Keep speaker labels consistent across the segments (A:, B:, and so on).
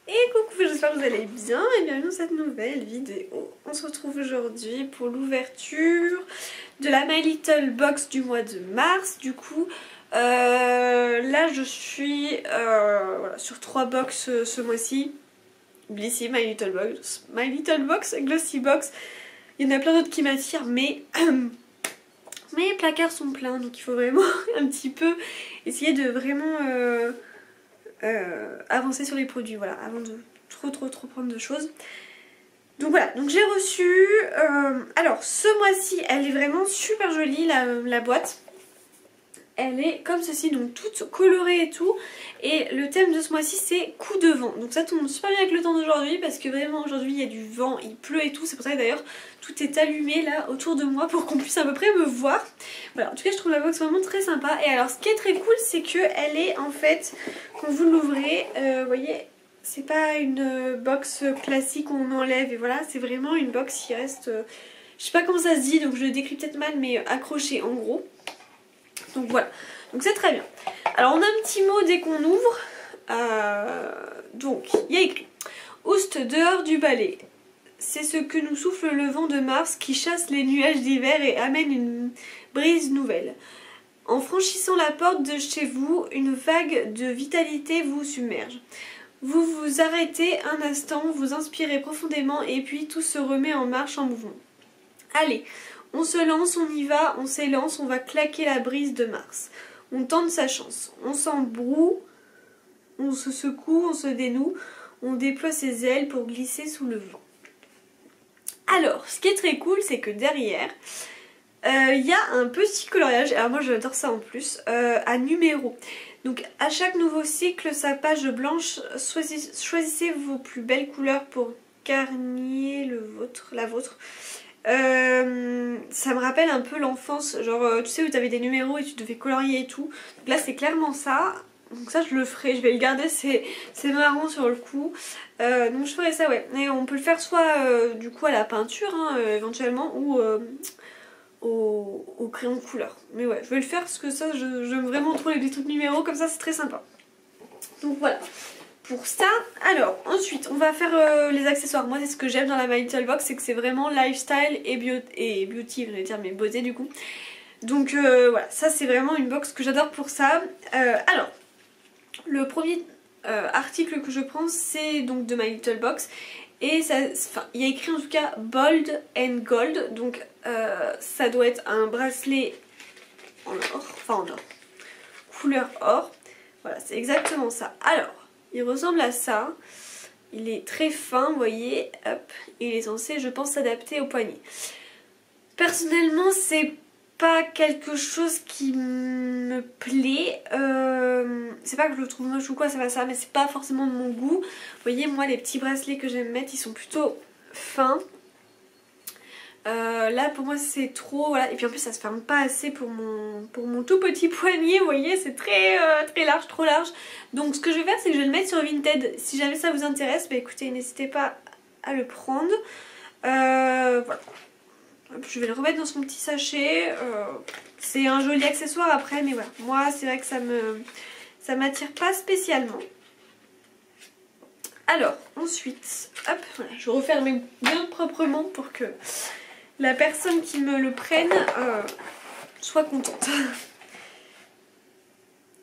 A: Et coucou, j'espère que vous allez bien et bienvenue dans cette nouvelle vidéo. On se retrouve aujourd'hui pour l'ouverture de la My Little Box du mois de mars. Du coup, là je suis voilà, sur 3 box ce mois-ci. Blissy, My Little Box, Glossy Box. Il y en a plein d'autres qui m'attirent, mais mes placards sont pleins, donc il faut vraiment un petit peu essayer de vraiment avancer sur les produits, voilà, avant de trop prendre de choses. Donc voilà, donc j'ai reçu, alors ce mois-ci elle est vraiment super jolie la boîte. Elle est comme ceci, donc toute colorée et tout. Et le thème de ce mois-ci c'est coup de vent. Donc ça tombe super bien avec le temps d'aujourd'hui parce que vraiment aujourd'hui il y a du vent, il pleut et tout. C'est pour ça que d'ailleurs tout est allumé là autour de moi pour qu'on puisse à peu près me voir. Voilà, en tout cas je trouve la box vraiment très sympa. Et alors ce qui est très cool c'est qu'elle est en fait, quand vous l'ouvrez, vous voyez, c'est pas une box classique où on enlève et voilà. C'est vraiment une box qui reste, je sais pas comment ça se dit donc je le décris peut-être mal, mais accrochée en gros. Donc voilà, donc c'est très bien. Alors on a un petit mot dès qu'on ouvre. Donc il y a écrit Oust dehors du balai. C'est ce que nous souffle le vent de mars qui chasse les nuages d'hiver et amène une brise nouvelle. En franchissant la porte de chez vous, une vague de vitalité vous submerge. Vous vous arrêtez un instant, vous inspirez profondément et puis tout se remet en marche, en mouvement. Allez, on se lance, on y va, on s'élance, on va claquer la brise de mars. On tente sa chance, on s'embroue, on se secoue, on se dénoue, on déploie ses ailes pour glisser sous le vent. Alors, ce qui est très cool, c'est que derrière, il y a un petit coloriage, alors moi j'adore ça en plus, à numéros. Donc à chaque nouveau cycle, sa page blanche, choisissez vos plus belles couleurs pour garnir la vôtre. Ça me rappelle un peu l'enfance, genre tu sais où tu avais des numéros et tu devais colorier et tout. Donc là c'est clairement ça, donc ça je le ferai, je vais le garder, c'est marrant sur le coup. Donc je ferai ça, ouais. Et on peut le faire soit du coup à la peinture hein, éventuellement, ou au crayon de couleur. Mais ouais, je vais le faire parce que ça j'aime vraiment trop les petits trucs numéros, comme ça c'est très sympa. Donc voilà. Pour ça, alors ensuite on va faire les accessoires. Moi c'est ce que j'aime dans la My Little Box, c'est que c'est vraiment lifestyle et beauty, je vais dire, mais beauté du coup. Donc voilà, ça c'est vraiment une box que j'adore pour ça. Alors, le premier article que je prends c'est donc de My Little Box. Et ça, il y a écrit en tout cas Bold and Gold, donc ça doit être un bracelet en or, enfin en or, couleur or. Voilà, c'est exactement ça. Alors, il ressemble à ça, il est très fin, vous voyez, hop, il est censé, je pense, s'adapter au poignet. Personnellement, c'est pas quelque chose qui me plaît, c'est pas que je le trouve moche ou quoi, c'est pas ça, mais c'est pas forcément de mon goût. Vous voyez, moi, les petits bracelets que j'aime mettre, ils sont plutôt fins. Là pour moi c'est trop, voilà. Et puis en plus ça se ferme pas assez pour mon tout petit poignet, vous voyez, c'est très large, trop large. Donc ce que je vais faire c'est que je vais le mettre sur Vinted. Si jamais ça vous intéresse, bah écoutez, n'hésitez pas à le prendre. Voilà. Je vais le remettre dans son petit sachet. C'est un joli accessoire après, mais voilà, moi c'est vrai que ça m'attire pas spécialement. Alors ensuite, hop, voilà, je referme bien proprement pour que la personne qui me le prenne soit contente.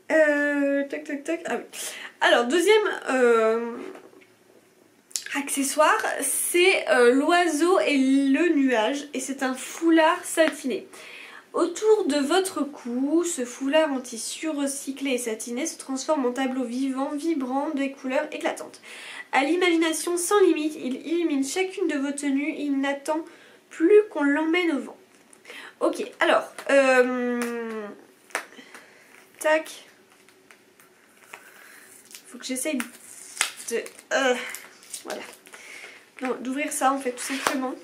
A: Tac tac tac. Ah oui. Alors deuxième accessoire, c'est l'oiseau et le nuage. Et c'est un foulard satiné. Autour de votre cou, ce foulard en tissu recyclé et satiné se transforme en tableau vivant, vibrant, des couleurs éclatantes. À l'imagination sans limite, il illumine chacune de vos tenues, il n'attend plus qu'on l'emmène au vent. Ok, alors, tac. Faut que j'essaye de... voilà. Non, d'ouvrir ça en fait, tout simplement.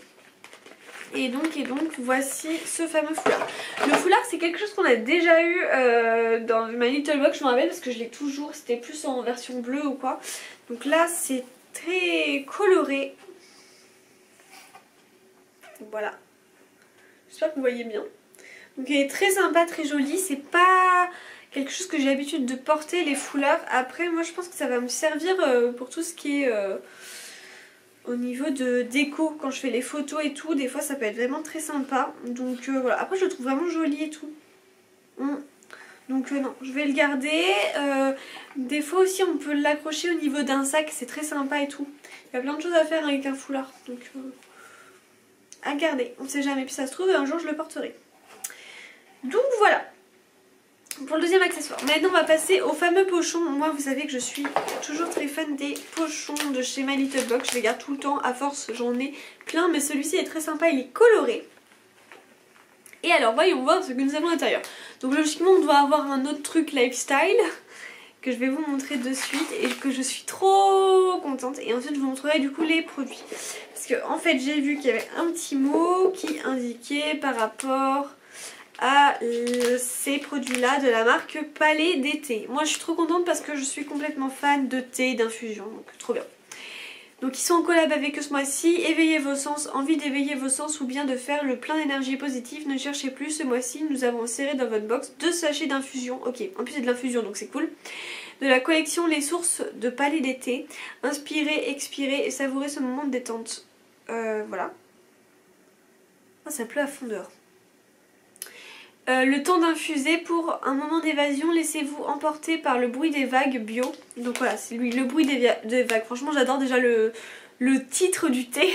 A: Et donc, voici ce fameux foulard. Le foulard, c'est quelque chose qu'on a déjà eu dans My Little Box, je me rappelle, parce que je l'ai toujours, c'était plus en version bleue ou quoi. Donc là, c'est très coloré. Voilà. J'espère que vous voyez bien. Donc il est très sympa, très joli. C'est pas... quelque chose que j'ai l'habitude de porter, les foulards. Après moi je pense que ça va me servir pour tout ce qui est au niveau de déco, quand je fais les photos et tout, des fois ça peut être vraiment très sympa. Donc voilà, après je le trouve vraiment joli et tout. Donc non, je vais le garder. Des fois aussi on peut l'accrocher au niveau d'un sac, c'est très sympa et tout. Il y a plein de choses à faire avec un foulard, donc à garder, on sait jamais. Puis ça se trouve un jour je le porterai. Donc voilà pour le deuxième accessoire. Maintenant on va passer au fameux pochon. Moi vous savez que je suis toujours très fan des pochons de chez My Little Box. Je les garde tout le temps, à force j'en ai plein, mais celui-ci est très sympa, il est coloré. Et alors voyons voir ce que nous avons à l'intérieur. Donc logiquement on doit avoir un autre truc lifestyle que je vais vous montrer de suite et que je suis trop contente. Et ensuite je vous montrerai du coup les produits. Parce que en fait j'ai vu qu'il y avait un petit mot qui indiquait par rapport à ces produits là de la marque Palais d'été. Moi je suis trop contente parce que je suis complètement fan de thé, d'infusion, donc trop bien. Donc ils sont en collab avec eux ce mois-ci. Éveillez vos sens, envie d'éveiller vos sens ou bien de faire le plein d'énergie positive. Ne cherchez plus, ce mois-ci nous avons inséré dans votre box 2 sachets d'infusion. Ok, en plus c'est de l'infusion donc c'est cool. De la collection Les Sources de Palais d'été. Inspirez, expirez et savourez ce moment de détente. Voilà. Oh, ça pleut à fond dehors. Le temps d'infuser pour un moment d'évasion, laissez-vous emporter par le bruit des vagues bio. Donc voilà, c'est lui, le bruit des vagues. Franchement j'adore déjà le titre du thé,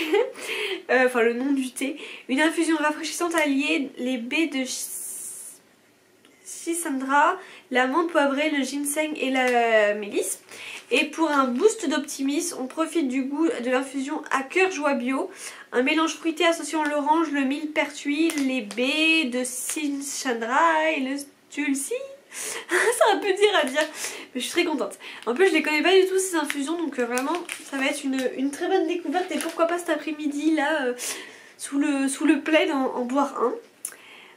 A: enfin le nom du thé. Une infusion rafraîchissante alliée les baies de Schisandra, la menthe poivrée, le ginseng et la mélisse. Et pour un boost d'optimisme, on profite du goût de l'infusion à cœur joie bio. Un mélange fruité associant l'orange, le millepertuis, les baies de Schisandra et le tulsi. C'est un peu dur à dire, mais je suis très contente. En plus je les connais pas du tout ces infusions, donc vraiment ça va être une très bonne découverte. Et pourquoi pas cet après-midi là, sous le plaid en boire un.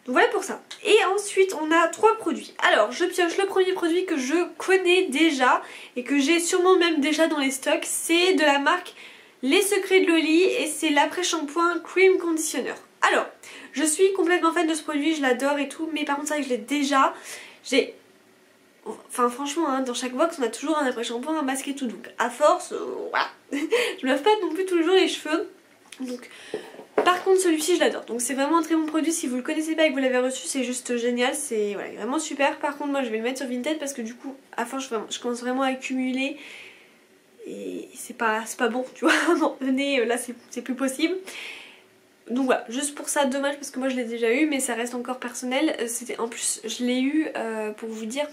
A: Donc voilà pour ça. Et ensuite on a 3 produits. Alors je pioche le premier produit que je connais déjà et que j'ai sûrement même déjà dans les stocks. C'est de la marque Les Secrets de Loli et c'est l'après-shampoing Cream Conditioner. Alors je suis complètement fan de ce produit, je l'adore et tout, mais par contre c'est vrai que je l'ai déjà. Enfin franchement hein, dans chaque box on a toujours un après-shampoing, un masque et tout. Donc à force, voilà. Je me lave pas non plus tous les jours les cheveux. Donc par contre celui-ci je l'adore. Donc c'est vraiment un très bon produit. Si vous le connaissez pas et que vous l'avez reçu, c'est juste génial. C'est voilà, vraiment super. Par contre moi je vais le mettre sur Vinted parce que du coup à force je commence vraiment à accumuler. Et c'est pas bon tu vois. Non, venez là c'est plus possible. Donc voilà, juste pour ça, dommage parce que moi je l'ai déjà eu, mais ça reste encore personnel. C'était en plus, je l'ai eu pour vous dire.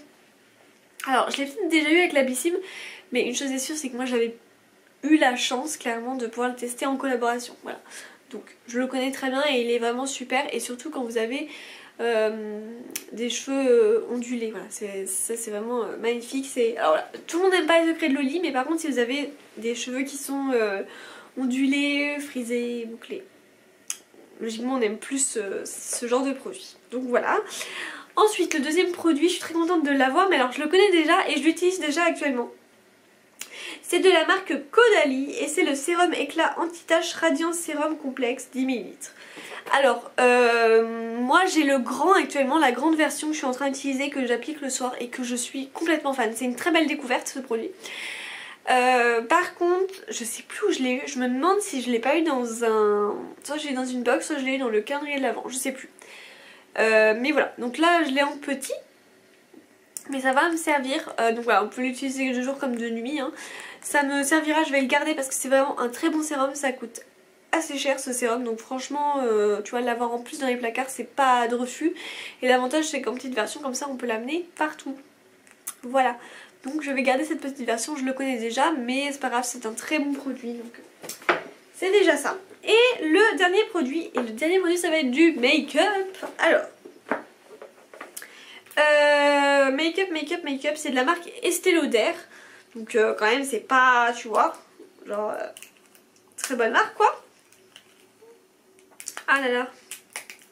A: Alors, je l'ai peut-être déjà eu avec la Bissim, mais une chose est sûre, c'est que moi j'avais eu la chance clairement de pouvoir le tester en collaboration. Voilà, donc je le connais très bien et il est vraiment super. Et surtout quand vous avez des cheveux ondulés, voilà, ça c'est vraiment magnifique. Alors voilà, tout le monde n'aime pas les secrets de Loli, mais par contre, si vous avez des cheveux qui sont ondulés, frisés, bouclés, logiquement on aime plus ce genre de produit. Donc voilà. Ensuite le deuxième produit, je suis très contente de l'avoir, mais alors je le connais déjà et je l'utilise déjà actuellement. C'est de la marque Caudalie et c'est le sérum éclat anti-tache radiant sérum complexe 10 ml. Alors moi j'ai le grand actuellement, la grande version que je suis en train d'utiliser, que j'applique le soir et que je suis complètement fan. C'est une très belle découverte ce produit. Par contre, je sais plus où je l'ai eu, je me demande si je l'ai pas eu dans un... Soit je l'ai dans une box, soit je l'ai eu dans le calendrier de l'Avent, je sais plus. Mais voilà, donc là je l'ai en petit, mais ça va me servir, donc voilà, on peut l'utiliser de jour comme de nuit, hein. Ça me servira, je vais le garder parce que c'est vraiment un très bon sérum, ça coûte assez cher ce sérum, donc franchement, tu vois, l'avoir en plus dans les placards, c'est pas de refus. Et l'avantage c'est qu'en petite version comme ça, on peut l'amener partout. Voilà. Donc je vais garder cette petite version, je le connais déjà, mais c'est pas grave, c'est un très bon produit, donc c'est déjà ça. Et le dernier produit, ça va être du make-up. Alors, make-up, c'est de la marque Estée Lauder. Donc quand même c'est pas, tu vois, genre très bonne marque quoi. Ah là là,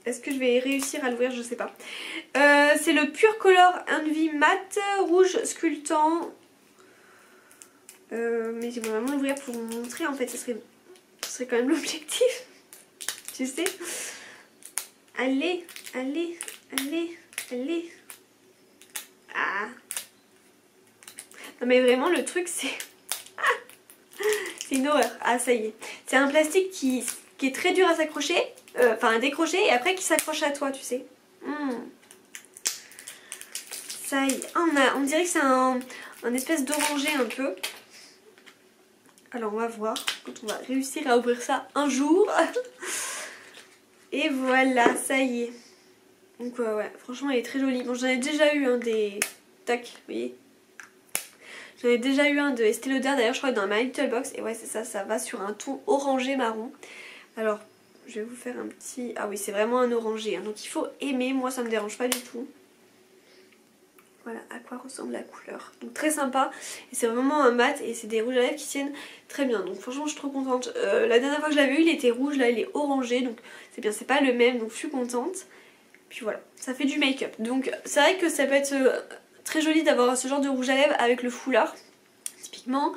A: est-ce que je vais réussir à l'ouvrir, je sais pas. C'est le Pure Color Envy Matte rouge sculptant. Mais j'aimerais vraiment l'ouvrir pour vous montrer en fait, ce serait quand même l'objectif. Tu sais. Allez. Ah. Non mais vraiment le truc c'est... c'est une horreur. Ah ça y est. C'est un plastique qui est très dur à s'accrocher, enfin à décrocher et après qui s'accroche à toi, tu sais. Ça y est. Ah, on dirait que c'est un espèce d'oranger un peu. Alors on va voir quand on va réussir à ouvrir ça un jour. Et voilà, ça y est. Donc ouais, franchement elle est très jolie. Bon j'en ai déjà eu un des... Tac, vous voyez. J'en ai déjà eu un de Estée Lauder d'ailleurs je crois dans My Little Box. Et ouais c'est ça, ça va sur un ton orangé marron. Alors je vais vous faire un petit... Ah oui c'est vraiment un orangé hein. Donc il faut aimer, moi ça me dérange pas du tout. Voilà à quoi ressemble la couleur. Donc très sympa. Et c'est vraiment un mat et c'est des rouges à lèvres qui tiennent très bien. Donc franchement je suis trop contente. La dernière fois que je l'avais eu il était rouge, là il est orangé. Donc c'est bien, c'est pas le même donc je suis contente. Puis voilà, ça fait du make-up. Donc c'est vrai que ça peut être très joli d'avoir ce genre de rouge à lèvres avec le foulard. Typiquement.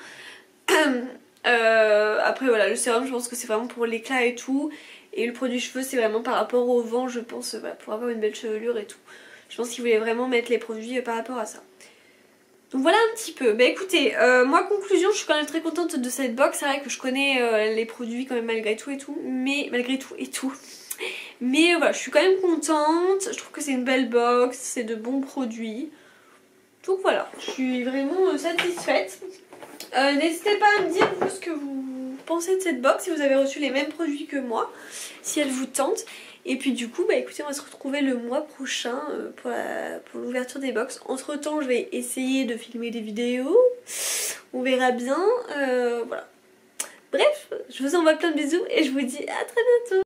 A: Après voilà, le sérum je pense que c'est vraiment pour l'éclat et tout. Et le produit cheveux c'est vraiment par rapport au vent je pense, voilà, pour avoir une belle chevelure et tout. Je pense qu'ils voulaient vraiment mettre les produits par rapport à ça. Donc voilà un petit peu. Bah écoutez, moi conclusion, je suis quand même très contente de cette box. C'est vrai que je connais les produits quand même malgré tout et tout. Mais malgré tout et tout. Mais voilà, je suis quand même contente. Je trouve que c'est une belle box, c'est de bons produits. Donc voilà, je suis vraiment satisfaite. N'hésitez pas à me dire vous ce que vous pensez de cette box, si vous avez reçu les mêmes produits que moi, si elle vous tente. Et puis du coup, bah écoutez, on va se retrouver le mois prochain pour l'ouverture des box. Entre temps, je vais essayer de filmer des vidéos. On verra bien. Voilà. Bref, je vous envoie plein de bisous et je vous dis à très bientôt.